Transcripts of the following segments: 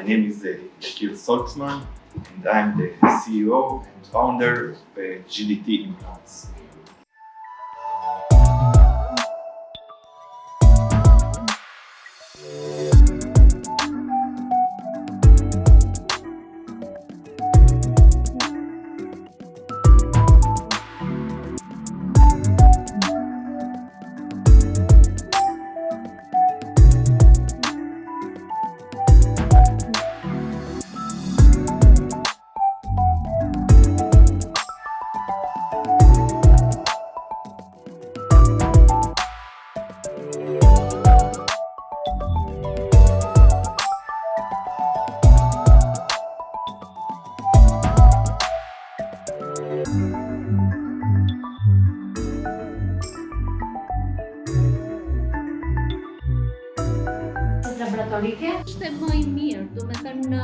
My name is Yakir Saltzman, and I'm the CEO and founder of GDT Implants. Laboratorike është më i mirë, do me thënë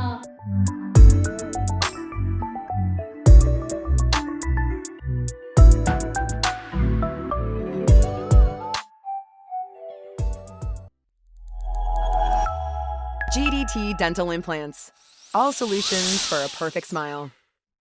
GDT Dental Implants. All solutions for a perfect smile.